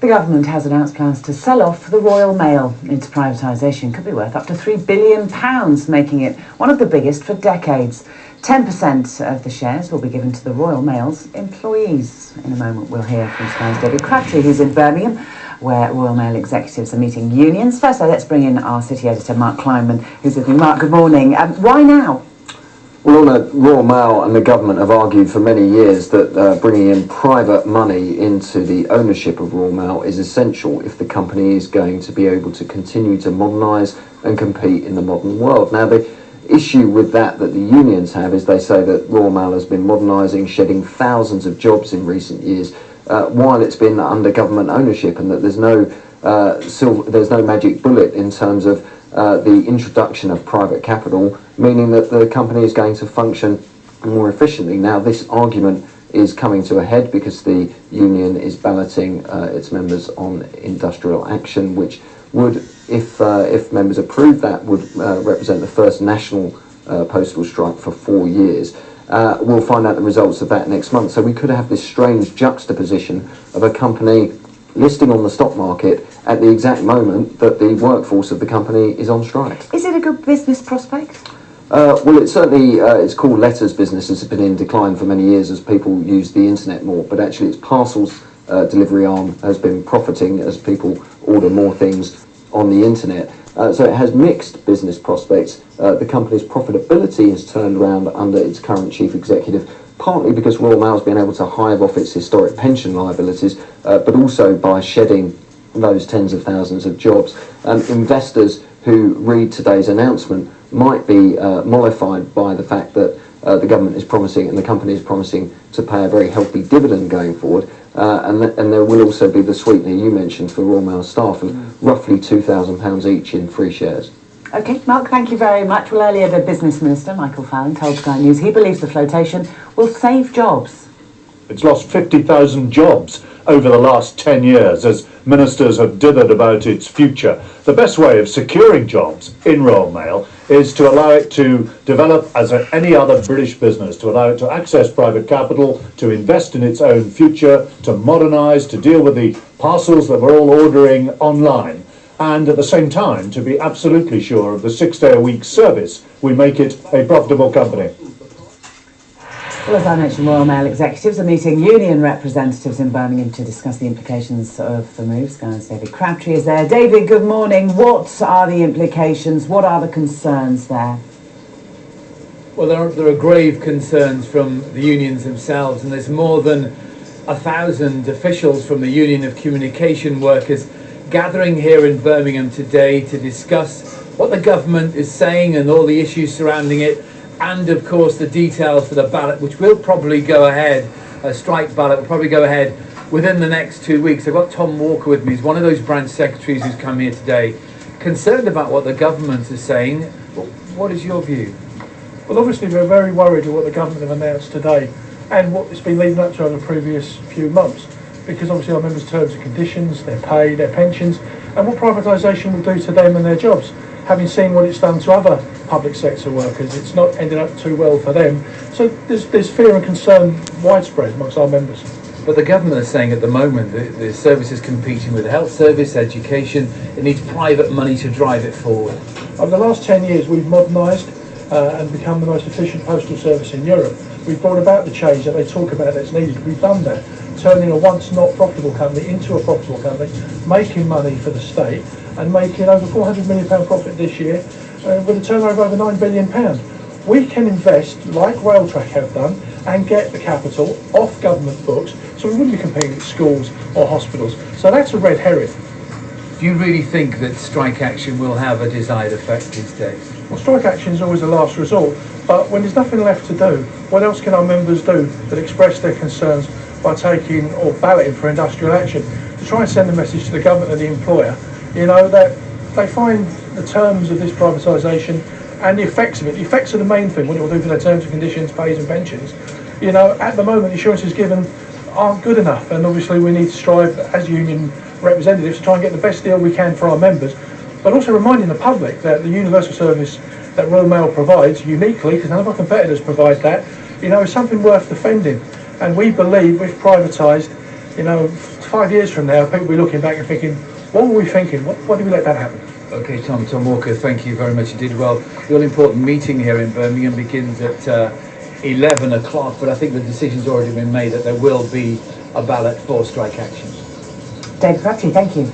The government has announced plans to sell off the Royal Mail. Its privatisation could be worth up to £3 billion, making it one of the biggest for decades. 10% of the shares will be given to the Royal Mail's employees. In a moment, we'll hear from Sky's David Crabtree, who's in Birmingham, where Royal Mail executives are meeting unions. First, though, let's bring in our city editor, Mark Kleinman, who's with me. Mark, good morning. Why now? Well, Royal Mail and the government have argued for many years that bringing in private money into the ownership of Royal Mail is essential if the company is going to be able to continue to modernise and compete in the modern world. Now, the issue with that the unions have is they say that Royal Mail has been modernising, shedding thousands of jobs in recent years while it's been under government ownership, and that there's no magic bullet in terms of the introduction of private capital, meaning that the company is going to function more efficiently. Now, this argument is coming to a head because the union is balloting its members on industrial action, which would, if members approve that, would represent the first national postal strike for 4 years. We'll find out the results of that next month. So we could have this strange juxtaposition of a company listing on the stock market at the exact moment that the workforce of the company is on strike. Is it a good business prospect? Well, it's certainly, it's called letters business. It's been in decline for many years as people use the internet more, but actually its parcels delivery arm has been profiting as people order more things on the internet. So it has mixed business prospects. The company's profitability has turned around under its current chief executive, partly because Royal Mail has been able to hive off its historic pension liabilities, but also by shedding those tens of thousands of jobs. Investors who read today's announcement might be mollified by the fact that the government is promising and the company is promising to pay a very healthy dividend going forward, and there will also be the sweetener you mentioned for Royal Mail staff of roughly £2,000 each in free shares. OK, Mark, thank you very much. Well, earlier the Business Minister, Michael Fallon, told Sky News he believes the flotation will save jobs. It's lost 50,000 jobs over the last 10 years as ministers have dithered about its future. The best way of securing jobs in Royal Mail is to allow it to develop as any other British business, to allow it to access private capital, to invest in its own future, to modernise, to deal with the parcels that we're all ordering online, and at the same time to be absolutely sure of the 6-day-a-week service. We make it a profitable company. Well, as I mentioned, Royal Mail executives are meeting union representatives in Birmingham to discuss the implications of the move. Sky's David Crabtree is there. David, good morning. What are the implications? What are the concerns there? Well, there are grave concerns from the unions themselves, and there's more than 1,000 officials from the Union of Communication Workers gathering here in Birmingham today to discuss what the government is saying and all the issues surrounding it, and of course the details for the ballot, which will probably go ahead, a strike ballot will probably go ahead within the next 2 weeks. I've got Tom Walker with me. He's one of those branch secretaries who's come here today, concerned about what the government is saying. What is your view? Well, obviously we're very worried at what the government have announced today and what it's been leading up to over the previous few months, because obviously our members' terms and conditions, their pay, their pensions, and what privatisation will do to them and their jobs. Having seen what it's done to other public sector workers, it's not ended up too well for them. So there's fear and concern widespread amongst our members. But the government is saying at the moment that the service is competing with the health service, education. It needs private money to drive it forward. Over the last 10 years, we've modernised and become the most efficient postal service in Europe. We've brought about the change that they talk about that's needed. We've done that, turning a once not profitable company into a profitable company, making money for the state, and making over £400 million profit this year with a turnover of over £9 billion. We can invest, like Railtrack have done, and get the capital off government books, so we wouldn't be competing with schools or hospitals. So that's a red herring. Do you really think that strike action will have a desired effect these days? Well, strike action is always a last resort, but when there's nothing left to do, what else can our members do but express their concerns by taking or balloting for industrial action to try and send a message to the government and the employer, you know, that they find the terms of this privatisation and the effects of it. The effects are the main thing, what it will do for their terms and conditions, pays and pensions. You know, at the moment, insurances given aren't good enough, and obviously we need to strive as union representatives to try and get the best deal we can for our members, but also reminding the public that the universal service that Royal Mail provides uniquely, because none of our competitors provide that, you know, is something worth defending. And we believe we've privatised, you know, 5 years from now, people will be looking back and thinking, what were we thinking? Why did we let that happen? Okay, Tom Walker, thank you very much indeed. Well, the all-important meeting here in Birmingham begins at 11 o'clock, but I think the decision's already been made that there will be a ballot for strike action. Dave Crabtree, thank you.